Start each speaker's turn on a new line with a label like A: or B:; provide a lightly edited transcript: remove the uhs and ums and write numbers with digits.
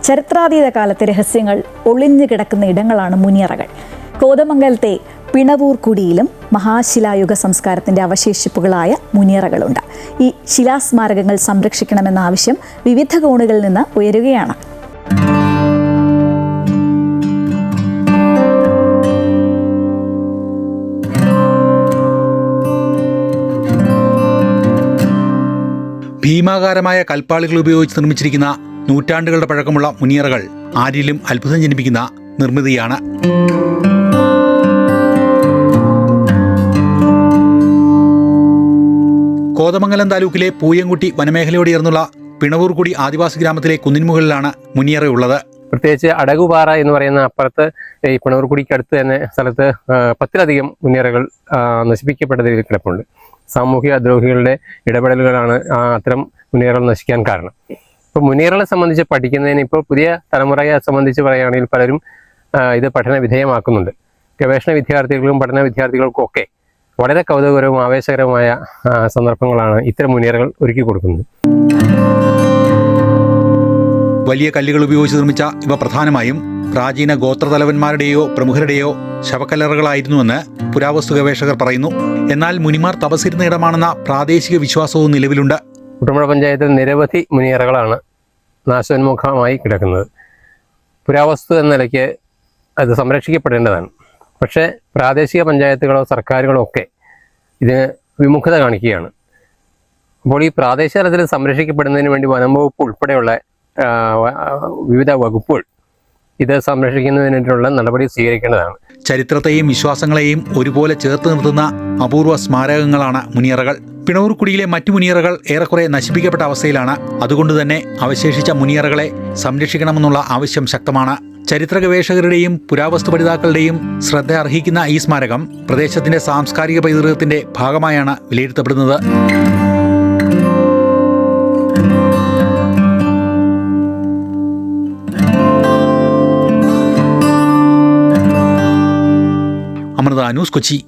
A: ചരിത്രാതീത കാലത്തെ രഹസ്യങ്ങൾ ഒളിഞ്ഞു കിടക്കുന്ന ഇടങ്ങളാണ് മുനിയറകൾ. കോതമംഗലത്തെ പിണവൂർക്കുടിയിലും മഹാശിലായുഗ സംസ്കാരത്തിന്റെ അവശേഷിപ്പുകളായ മുനിയറകളുണ്ട്. ഈ ശിലാസ്മാരകങ്ങൾ സംരക്ഷിക്കണമെന്ന ആവശ്യം വിവിധ കോണുകളിൽ നിന്ന് ഉയരുകയാണ്.
B: ഭീമാകാരമായ കൽപ്പാളികൾ ഉപയോഗിച്ച് നിർമ്മിച്ചിരിക്കുന്ന നൂറ്റാണ്ടുകളുടെ പഴക്കമുള്ള മുനിയറകൾ ആരിലും അത്ഭുതം ജനിപ്പിക്കുന്ന നിർമ്മിതിയാണ്. കോതമംഗലം താലൂക്കിലെ പൂയംകുട്ടി വനമേഖലയോട് ചേർന്നുള്ള പിണവൂർക്കുടി ആദിവാസി ഗ്രാമത്തിലെ കുന്നിൻമുകളിലാണ് മുനിയറയുള്ളത്.
C: പ്രത്യേകിച്ച് അടകുപാറ എന്ന് പറയുന്ന അപ്പുറത്ത് ഈ പിണവൂർക്കുടിക്ക് അടുത്ത് തന്നെ സ്ഥലത്ത് 10-ലധികം മുനിയറകൾ നശിപ്പിക്കപ്പെട്ട രീതിയിൽ കിടപ്പുണ്ട്. സാമൂഹിക ദ്രോഹികളുടെ ഇടപെടലുകളാണ് അത്തരം മുനിയറകൾ നശിക്കാൻ കാരണം. ഇപ്പോൾ മുനിയറകളെ സംബന്ധിച്ച് പഠിക്കുന്നതിന് ഇപ്പോൾ പുതിയ തലമുറയെ സംബന്ധിച്ച് പറയുകയാണെങ്കിൽ പലരും ഇത് പഠന വിധേയമാക്കുന്നുണ്ട്. ഗവേഷണ വിദ്യാർത്ഥികൾക്കും പഠന വിദ്യാർത്ഥികൾക്കും ഒക്കെ വളരെ കൗതുകകരവും ആവേശകരമായ സന്ദർഭങ്ങളാണ് ഇത്തരം മുനിയറകൾ ഒരുക്കി കൊടുക്കുന്നത്.
B: വലിയ കല്ലുകൾ ഉപയോഗിച്ച് നിർമ്മിച്ച ഇവ പ്രധാനമായും പ്രാചീന ഗോത്രതലവന്മാരുടെയോ പ്രമുഖരുടെയോ ശവക്കല്ലറകളായിരുന്നുവെന്ന് പുരാവസ്തു ഗവേഷകർ പറയുന്നു. എന്നാൽ മുനിമാർ തപസ്സിരുന്ന ഇടമാണെന്ന പ്രാദേശിക വിശ്വാസവും നിലവിലുണ്ട്.
C: കുട്ടമ്പുഴ പഞ്ചായത്തിൽ നിരവധി മുനിയറകളാണ് നാശോന്മുഖമായി കിടക്കുന്നത്. പുരാവസ്തു എന്ന നിലയ്ക്ക് അത് സംരക്ഷിക്കപ്പെടേണ്ടതാണ്. പക്ഷേ പ്രാദേശിക പഞ്ചായത്തുകളോ സർക്കാരുകളോ ഒക്കെ ഇതിന് വിമുഖത കാണിക്കുകയാണ്. അപ്പോൾ ഈ പ്രാദേശിക തലത്തിൽ സംരക്ഷിക്കപ്പെടുന്നതിന് വേണ്ടി വനം വകുപ്പ് ഉൾപ്പെടെയുള്ള വിവിധ വകുപ്പുകൾ ഇത് സംരക്ഷിക്കുന്നതിനുള്ള നടപടി സ്വീകരിക്കേണ്ടതാണ്.
B: ചരിത്രത്തെയും വിശ്വാസങ്ങളെയും ഒരുപോലെ ചേർത്ത് നിർത്തുന്ന അപൂർവ സ്മാരകങ്ങളാണ് മുനിയറകൾ. പിണവൂർക്കുടിയിലെ മറ്റു മുനിയറകൾ ഏറെക്കുറെ നശിപ്പിക്കപ്പെട്ട അവസ്ഥയിലാണ്. അതുകൊണ്ട് തന്നെ അവശേഷിച്ച മുനിയറകളെ സംരക്ഷിക്കണമെന്നുള്ള ആവശ്യം ശക്തമാണ്. ചരിത്ര ഗവേഷകരുടെയും പുരാവസ്തു പഠിതാക്കളുടെയും ശ്രദ്ധ അർഹിക്കുന്ന ഈ സ്മാരകം പ്രദേശത്തിന്റെ സാംസ്കാരിക പൈതൃകത്തിന്റെ ഭാഗമായാണ് വിലയിരുത്തപ്പെടുന്നത്. അമൃത ന്യൂസ്, കൊച്ചി.